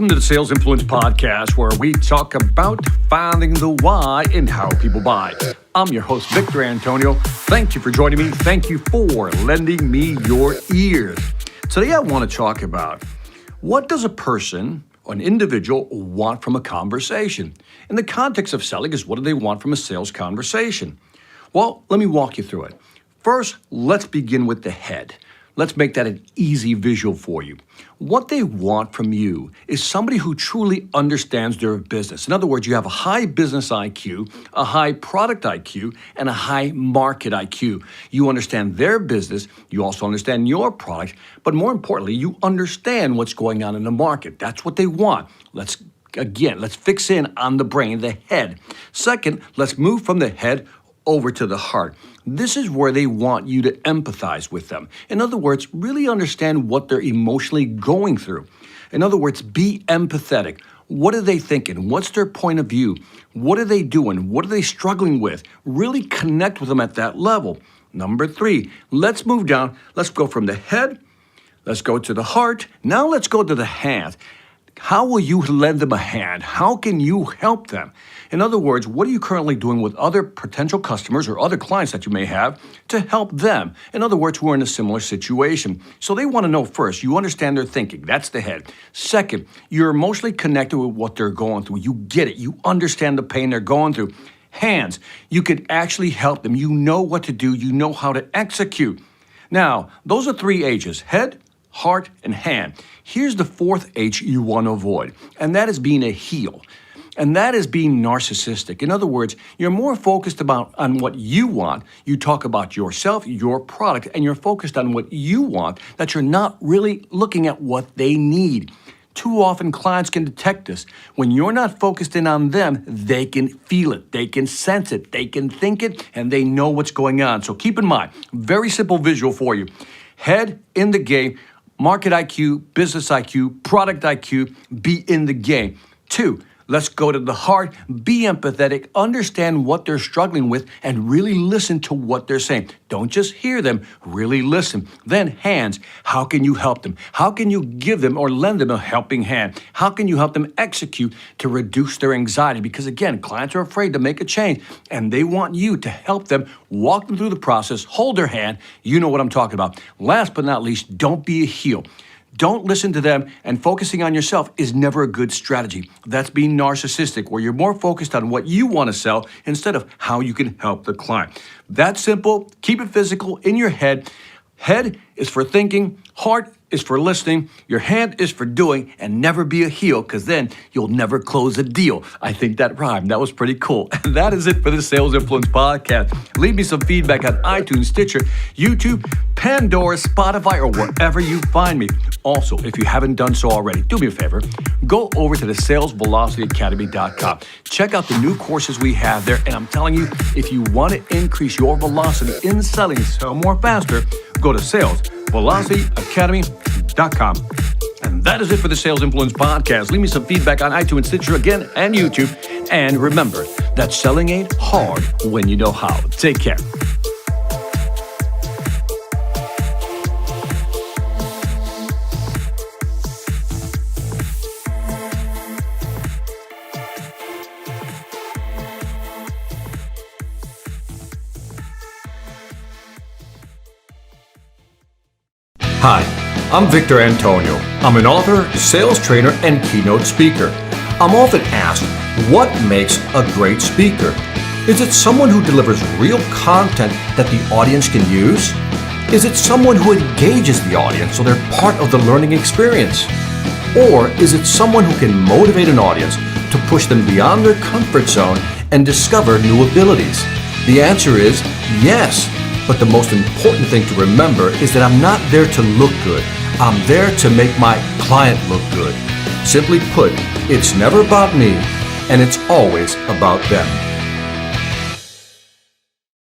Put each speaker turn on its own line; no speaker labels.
Welcome to the Sales Influence Podcast, where we talk about finding the why and how people buy. I'm your host, Victor Antonio. Thank you for joining me. Thank you for lending me your ears. Today, I want to talk about what does a person or an individual want from a conversation? In the context of selling is what do they want from a sales conversation? Well, let me walk you through it. First, let's begin with the head. Let's make that an easy visual for you. What they want from you is somebody who truly understands their business. In other words, you have a high business IQ, a high product IQ, and a high market IQ. You understand their business, you also understand your product, but more importantly, you understand what's going on in the market. That's what they want. Let's fix in on the brain, the head. Second, let's move from the head over to the heart. This is where they want you to empathize with them. In other words, really understand what they're emotionally going through. In other words, be empathetic. What are they thinking? What's their point of view? What are they doing? What are they struggling with? Really connect with them at that level. Number 3, let's move down. Let's go from the head. Let's go to the heart. Now let's go to the hand. How will you lend them a hand? How can you help them? In other words, what are you currently doing with other potential customers or other clients that you may have to help them? In other words, who are in a similar situation. So they want to know first, you understand their thinking. That's the head. Second, you're emotionally connected with what they're going through. You get it. You understand the pain they're going through. Hands, you can actually help them. You know what to do. You know how to execute. Now, those are 3 H's, head, heart, and hand. Here's the 4th H you want to avoid, and that is being a heel. And that is being narcissistic. In other words, you're more focused on what you want. You talk about yourself, your product, and you're focused on what you want, that you're not really looking at what they need. Too often, clients can detect this. When you're not focused in on them, they can feel it, they can sense it, they can think it, and they know what's going on. So keep in mind, very simple visual for you. Head in the game. Market IQ, business IQ, product IQ, be in the game. 2, let's go to the heart, be empathetic, understand what they're struggling with, and really listen to what they're saying. Don't just hear them, really listen. Then hands, how can you help them? How can you give them or lend them a helping hand? How can you help them execute to reduce their anxiety? Because again, clients are afraid to make a change, and they want you to help them, walk them through the process, hold their hand. You know what I'm talking about. Last but not least, don't be a heel. Don't listen to them, and focusing on yourself is never a good strategy. That's being narcissistic, where you're more focused on what you want to sell instead of how you can help the client. That's simple. Keep it physical in your head. Head is for thinking, heart is for listening, your hand is for doing, and never be a heel, because then you'll never close a deal. I think that rhymed. That was pretty cool. And that is it for the Sales Influence Podcast. Leave me some feedback on iTunes, Stitcher, YouTube, Pandora, Spotify, or wherever you find me. Also, if you haven't done so already, do me a favor. Go over to the salesvelocityacademy.com. Check out the new courses we have there. And I'm telling you, if you want to increase your velocity in selling, sell more faster, go to salesvelocityacademy.com. And that is it for the Sales Influence Podcast. Leave me some feedback on iTunes, Stitcher, again, and YouTube. And remember that selling ain't hard when you know how. Take care. Hi, I'm Victor Antonio. I'm an author, sales trainer, and keynote speaker. I'm often asked, what makes a great speaker? Is it someone who delivers real content that the audience can use? Is it someone who engages the audience so they're part of the learning experience? Or is it someone who can motivate an audience to push them beyond their comfort zone and discover new abilities? The answer is yes. But the most important thing to remember is that I'm not there to look good. I'm there to make my client look good. Simply put, it's never about me, and it's always about them.